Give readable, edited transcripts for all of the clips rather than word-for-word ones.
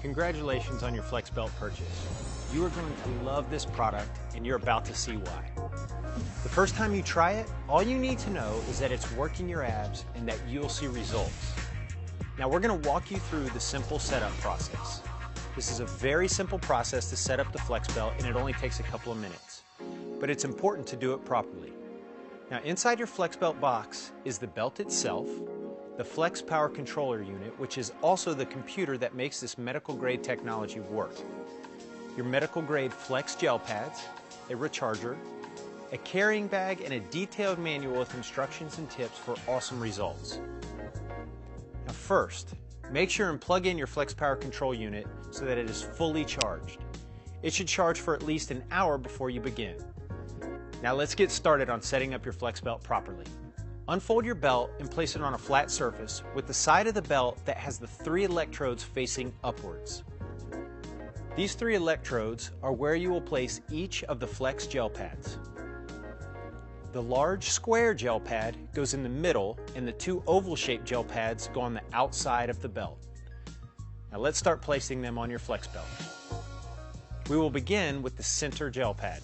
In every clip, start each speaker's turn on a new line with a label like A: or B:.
A: Congratulations on your Flex Belt purchase. You are going to love this product and you're about to see why. The first time you try it, all you need to know is that it's working your abs and that you'll see results. Now we're going to walk you through the simple setup process. This is a very simple process to set up the Flex Belt and it only takes a couple of minutes. But it's important to do it properly. Now inside your Flex Belt box is the belt itself, the Flex Power Controller Unit, which is also the computer that makes this medical grade technology work, your medical grade Flex gel pads, a recharger, a carrying bag, and a detailed manual with instructions and tips for awesome results. Now first, make sure and plug in your Flex Power Control Unit so that it is fully charged. It should charge for at least an hour before you begin. Now let's get started on setting up your Flex Belt properly. Unfold your belt and place it on a flat surface with the side of the belt that has the 3 electrodes facing upwards. These 3 electrodes are where you will place each of the Flex gel pads. The large square gel pad goes in the middle and the 2 oval-shaped gel pads go on the outside of the belt. Now let's start placing them on your Flex Belt. We will begin with the center gel pad.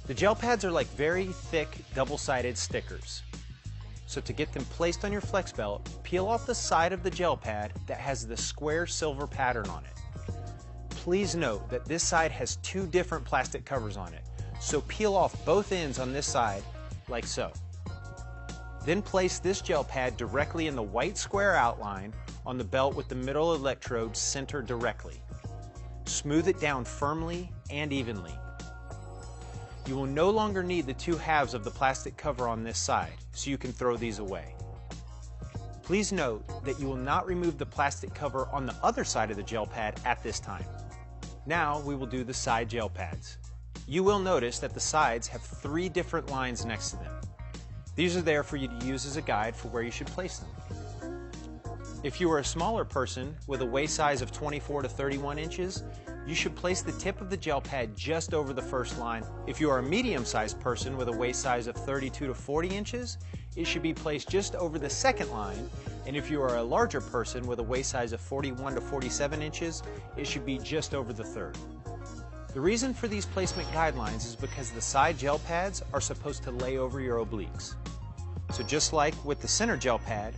A: The gel pads are like very thick double-sided stickers. So to get them placed on your Flex Belt, peel off the side of the gel pad that has the square silver pattern on it. Please note that this side has 2 different plastic covers on it, so peel off both ends on this side, like so. Then place this gel pad directly in the white square outline on the belt with the middle electrode centered directly. Smooth it down firmly and evenly. You will no longer need the 2 halves of the plastic cover on this side, so you can throw these away. Please note that you will not remove the plastic cover on the other side of the gel pad at this time. Now we will do the side gel pads. You will notice that the sides have 3 different lines next to them. These are there for you to use as a guide for where you should place them. If you are a smaller person with a waist size of 24 to 31 inches, you should place the tip of the gel pad just over the first line. If you are a medium-sized person with a waist size of 32 to 40 inches, it should be placed just over the second line. And if you are a larger person with a waist size of 41 to 47 inches, it should be just over the third. The reason for these placement guidelines is because the side gel pads are supposed to lay over your obliques. So just like with the center gel pad,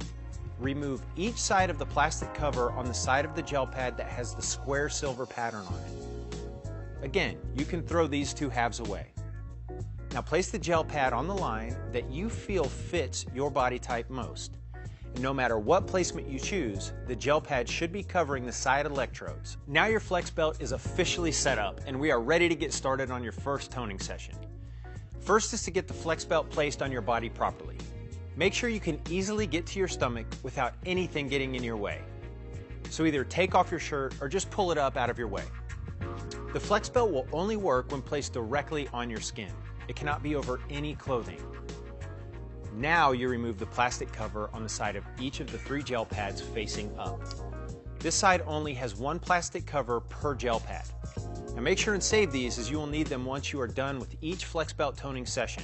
A: remove each side of the plastic cover on the side of the gel pad that has the square silver pattern on it. Again, you can throw these 2 halves away. Now place the gel pad on the line that you feel fits your body type most. And no matter what placement you choose, the gel pad should be covering the side electrodes. Now your Flex Belt is officially set up and we are ready to get started on your first toning session. First is to get the Flex Belt placed on your body properly. Make sure you can easily get to your stomach without anything getting in your way. So either take off your shirt or just pull it up out of your way. The Flex Belt will only work when placed directly on your skin. It cannot be over any clothing. Now you remove the plastic cover on the side of each of the 3 gel pads facing up. This side only has 1 plastic cover per gel pad. Now make sure and save these as you will need them once you are done with each Flex Belt toning session.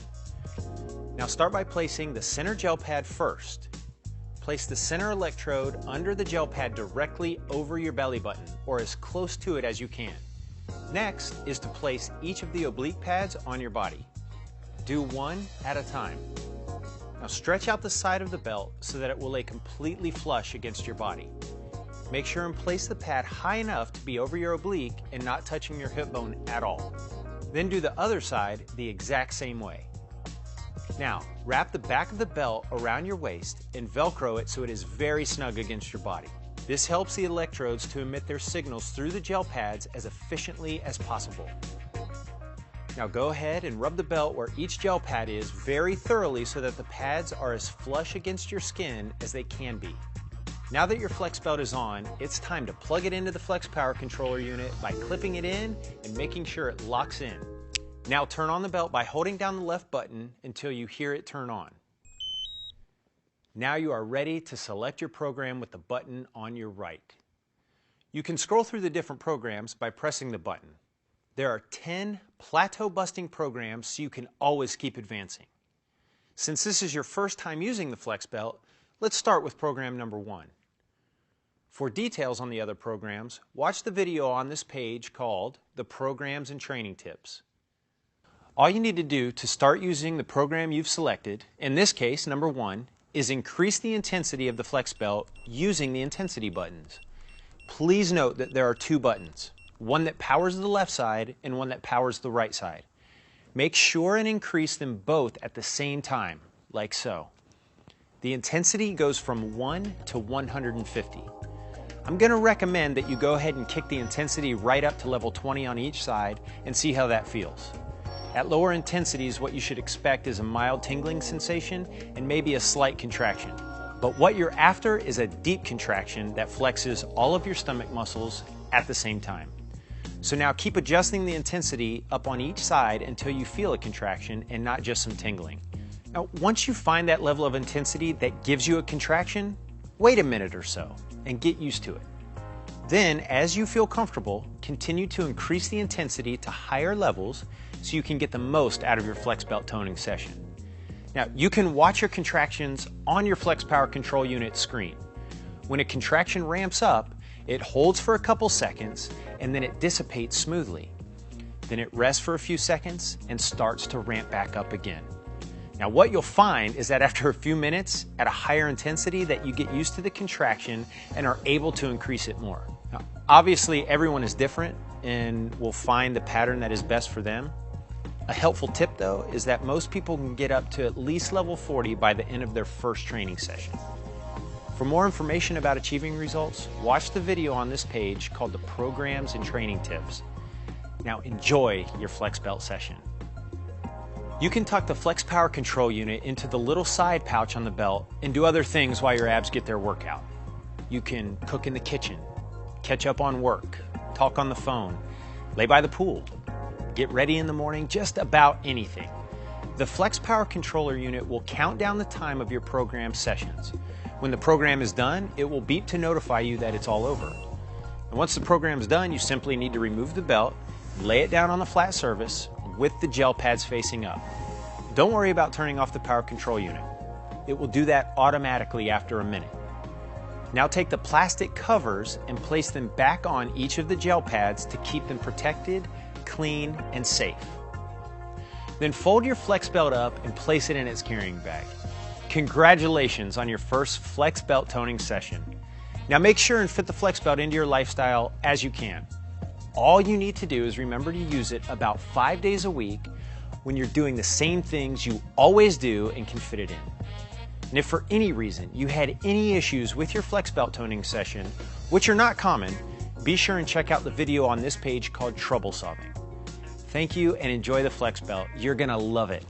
A: Now start by placing the center gel pad first. Place the center electrode under the gel pad directly over your belly button, or as close to it as you can. Next is to place each of the oblique pads on your body. Do 1 at a time. Now stretch out the side of the belt so that it will lay completely flush against your body. Make sure and place the pad high enough to be over your oblique and not touching your hip bone at all. Then do the other side the exact same way. Now, wrap the back of the belt around your waist and Velcro it so it is very snug against your body. This helps the electrodes to emit their signals through the gel pads as efficiently as possible. Now go ahead and rub the belt where each gel pad is very thoroughly so that the pads are as flush against your skin as they can be. Now that your Flex Belt is on, it's time to plug it into the Flex Power Controller Unit by clipping it in and making sure it locks in. Now turn on the belt by holding down the left button until you hear it turn on. Now you are ready to select your program with the button on your right. You can scroll through the different programs by pressing the button. There are 10 plateau-busting programs so you can always keep advancing. Since this is your first time using the Flex Belt, let's start with program number 1. For details on the other programs, watch the video on this page called The Programs and Training Tips. All you need to do to start using the program you've selected, in this case, number 1, is increase the intensity of the flex belt using the intensity buttons. Please note that there are 2 buttons, one that powers the left side and one that powers the right side. Make sure and increase them both at the same time, like so. The intensity goes from 1 to 150. I'm going to recommend that you go ahead and kick the intensity right up to level 20 on each side and see how that feels. At lower intensities, what you should expect is a mild tingling sensation and maybe a slight contraction. But what you're after is a deep contraction that flexes all of your stomach muscles at the same time. So now keep adjusting the intensity up on each side until you feel a contraction and not just some tingling. Now, once you find that level of intensity that gives you a contraction, wait a minute or so and get used to it. Then, as you feel comfortable, continue to increase the intensity to higher levels so you can get the most out of your flex belt toning session. Now, you can watch your contractions on your Flex Power Control Unit screen. When a contraction ramps up, it holds for a couple seconds and then it dissipates smoothly. Then it rests for a few seconds and starts to ramp back up again. Now, what you'll find is that after a few minutes at a higher intensity that you get used to the contraction and are able to increase it more. Now, obviously everyone is different and will find the pattern that is best for them. A helpful tip though is that most people can get up to at least level 40 by the end of their first training session. For more information about achieving results, watch the video on this page called The Programs and Training Tips. Now enjoy your flex belt session. You can tuck the Flex Power Control Unit into the little side pouch on the belt and do other things while your abs get their workout. You can cook in the kitchen, catch up on work, talk on the phone, lay by the pool, get ready in the morning, just about anything. The Flex Power Controller Unit will count down the time of your program sessions. When the program is done, it will beep to notify you that it's all over. And once the program is done, you simply need to remove the belt, lay it down on the flat surface with the gel pads facing up. Don't worry about turning off the power control unit. It will do that automatically after a minute. Now take the plastic covers and place them back on each of the gel pads to keep them protected, clean, and safe. Then fold your flex belt up and place it in its carrying bag. Congratulations on your first flex belt toning session. Now make sure and fit the flex belt into your lifestyle as you can. All you need to do is remember to use it about 5 days a week when you're doing the same things you always do and can fit it in. And if for any reason you had any issues with your flex belt toning session, which are not common, be sure and check out the video on this page called Trouble Solving. Thank you and enjoy the flex belt. You're gonna love it.